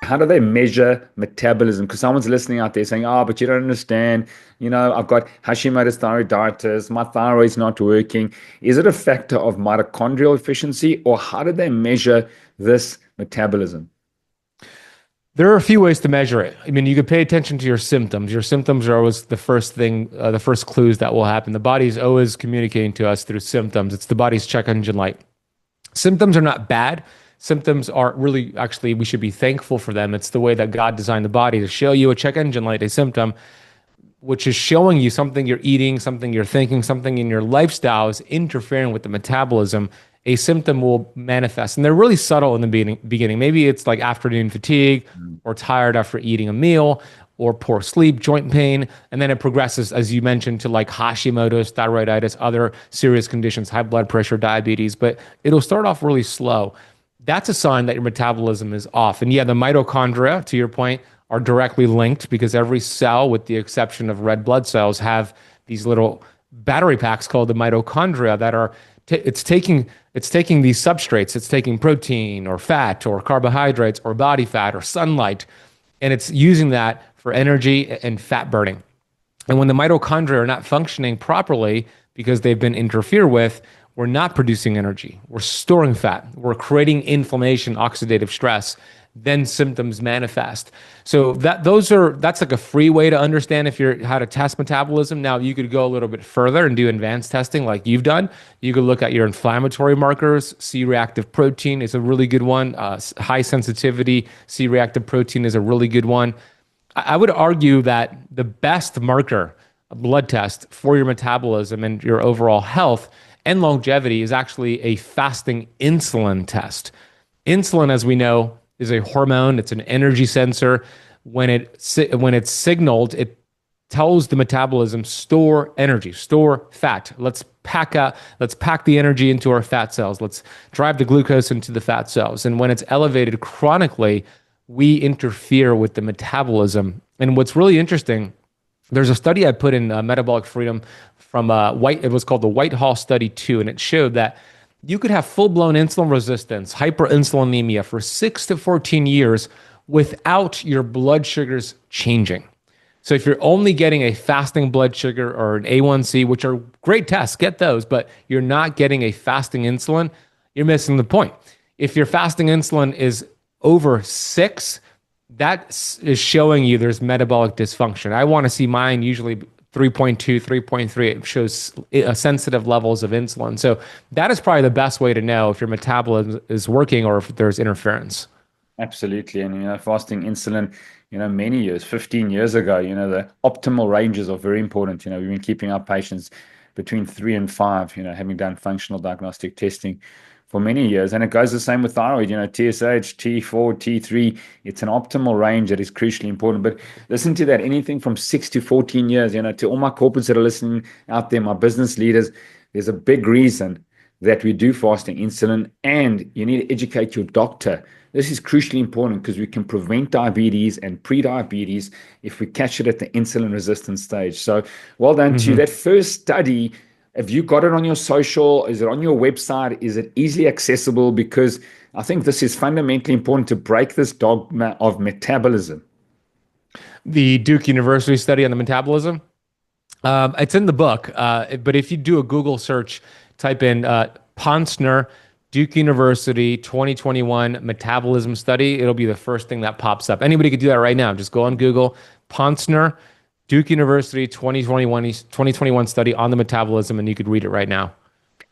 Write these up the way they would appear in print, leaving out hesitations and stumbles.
How do they measure metabolism? Because someone's listening out there saying, "Oh, but you don't understand. I've got Hashimoto's thyroiditis. My thyroid's not working." Is it a factor of mitochondrial efficiency, or how do they measure this metabolism? There are a few ways to measure it. I mean, you could pay attention to your symptoms. Your symptoms are always the first thing, the first clues that will happen. The body's always communicating to us through symptoms. It's the body's check engine light. Symptoms are not bad. Symptoms are really, actually, we should be thankful for them. It's the way that God designed the body to show you a check engine light, a symptom, which is showing you something you're eating, something you're thinking, something in your lifestyle is interfering with the metabolism. A symptom will manifest. And they're really subtle in the beginning. Maybe it's like afternoon fatigue or tired after eating a meal or poor sleep, joint pain. And then it progresses, as you mentioned, to like Hashimoto's, thyroiditis, other serious conditions, high blood pressure, diabetes. But it'll start off really slow. That's a sign that your metabolism is off. And yeah, the mitochondria, to your point, are directly linked because every cell, with the exception of red blood cells, have these little battery packs called the mitochondria that are it's taking these substrates, it's taking protein or fat or carbohydrates or body fat or sunlight, and it's using that for energy and fat burning. And when the mitochondria are not functioning properly because they've been interfered with, we're not producing energy. We're storing fat. We're creating inflammation, oxidative stress. Then symptoms manifest. So that's like a free way to understand how to test metabolism. Now you could go a little bit further and do advanced testing like you've done. You could look at your inflammatory markers. C-reactive protein is a really good one. High sensitivity C-reactive protein is a really good one. I would argue that the best marker, a blood test for your metabolism and your overall health and longevity is actually a fasting insulin test. Insulin, as we know, is a hormone. It's an energy sensor. When it's signaled, it tells the metabolism, store energy, store fat. Let's pack the energy into our fat cells. Let's drive the glucose into the fat cells. And when it's elevated chronically, we interfere with the metabolism. And what's really interesting, there's a study I put in Metabolic Freedom from it was called the Whitehall Study 2, and it showed that you could have full-blown insulin resistance, hyperinsulinemia for 6 to 14 years without your blood sugars changing. So if you're only getting a fasting blood sugar or an A1C, which are great tests, get those, but you're not getting a fasting insulin, you're missing the point. If your fasting insulin is over 6, that is showing you there's metabolic dysfunction. I want to see mine usually 3.2, 3.3. It shows sensitive levels of insulin. So that is probably the best way to know if your metabolism is working or if there's interference. Absolutely. And, fasting insulin, many years, 15 years ago, the optimal ranges are very important. We've been keeping our patients between 3 and 5, having done functional diagnostic testing for many years. And it goes the same with thyroid, TSH, T4, T3. It's an optimal range that is crucially important. But listen to that, anything from 6 to 14 years, to all my corporates that are listening out there, my business leaders, there's a big reason that we do fasting insulin, and you need to educate your doctor. This is crucially important because we can prevent diabetes and pre-diabetes if we catch it at the insulin resistant stage. So well done to you. That first study, have you got it on your social? Is it on your website? Is it easily accessible? Because I think this is fundamentally important to break this dogma of metabolism. The Duke University study on the metabolism, it's in the book. But if you do a Google search, type in Ponsner, Duke University 2021 metabolism study, it'll be the first thing that pops up. Anybody could do that right now. Just go on Google, Ponsner, Duke University 2021 study on the metabolism, and you could read it right now.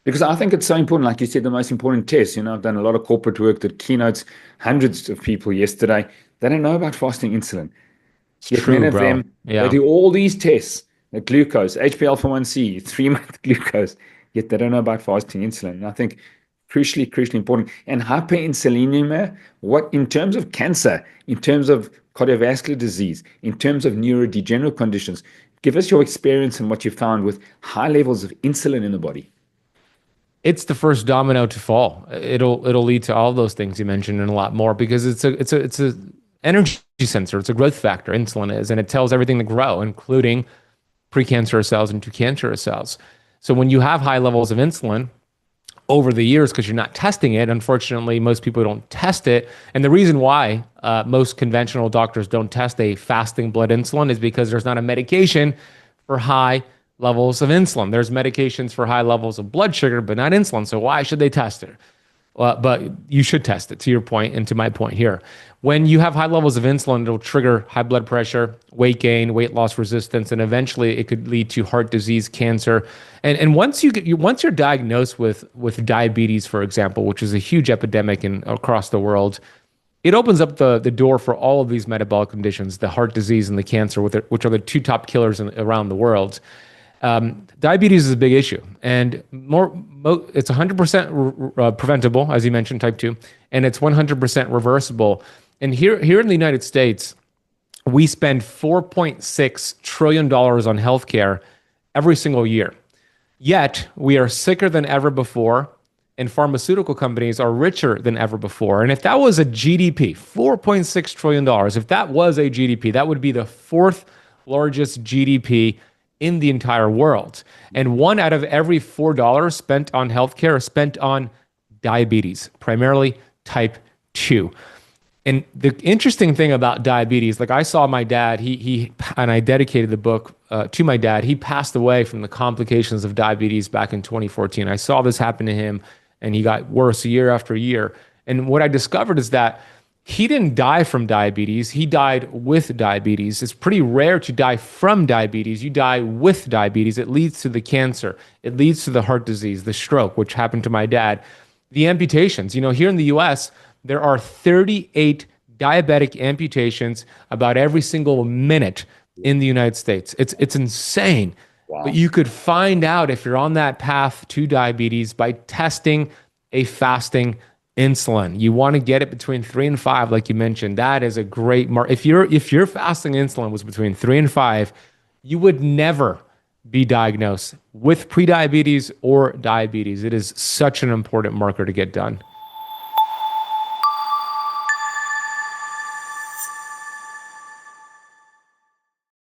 Because I think it's so important, like you said, the most important test. I've done a lot of corporate work that keynotes hundreds of people yesterday. They don't know about fasting insulin. It's true, many of bro. them, Yeah. they do all these tests, the glucose, HbA1c, 3-month glucose, yet they don't know about fasting insulin. And I think crucially important. And hyperinsulinemia, what in terms of cancer, in terms of cardiovascular disease, in terms of neurodegenerative conditions, give us your experience and what you found with high levels of insulin in the body. It's the first domino to fall. It'll lead to all those things you mentioned and a lot more, because it's a energy sensor. It's a growth factor. Insulin is, and it tells everything to grow, including precancerous cells and cancerous cells. So when you have high levels of insulin, over the years because you're not testing it. Unfortunately, most people don't test it. And the reason why most conventional doctors don't test a fasting blood insulin is because there's not a medication for high levels of insulin. There's medications for high levels of blood sugar, but not insulin. So why should they test it? But you should test it, to your point and to my point here. When you have high levels of insulin, it'll trigger high blood pressure, weight gain, weight loss resistance, and eventually it could lead to heart disease, cancer. And once once you're diagnosed with diabetes, for example, which is a huge epidemic across the world, it opens up the door for all of these metabolic conditions, the heart disease and the cancer, which are the two top killers around the world. Diabetes is a big issue, and it's 100% preventable, as you mentioned, type 2, and it's 100% reversible. And here in the United States, we spend $4.6 trillion on healthcare every single year. Yet we are sicker than ever before, and pharmaceutical companies are richer than ever before. And if that was a GDP, $4.6 trillion, if that was a GDP, that would be the fourth largest GDP in the entire world. And one out of every $4 spent on healthcare is spent on diabetes, primarily type 2. And the interesting thing about diabetes, like I saw my dad, and I dedicated the book to my dad. He passed away from the complications of diabetes back in 2014. I saw this happen to him, and he got worse year after year. And what I discovered is that he didn't die from diabetes. He died with diabetes. It's pretty rare to die from diabetes. You die with diabetes. It leads to the cancer. It leads to the heart disease, the stroke, which happened to my dad. The amputations. Here in the US, there are 38 diabetic amputations about every single minute in the United States. It's insane. Wow. But you could find out if you're on that path to diabetes by testing a fasting insulin. You want to get it between 3 and 5, like you mentioned. That is a great mark. If your fasting insulin was between 3 and 5, you would never be diagnosed with prediabetes or diabetes. It is such an important marker to get done.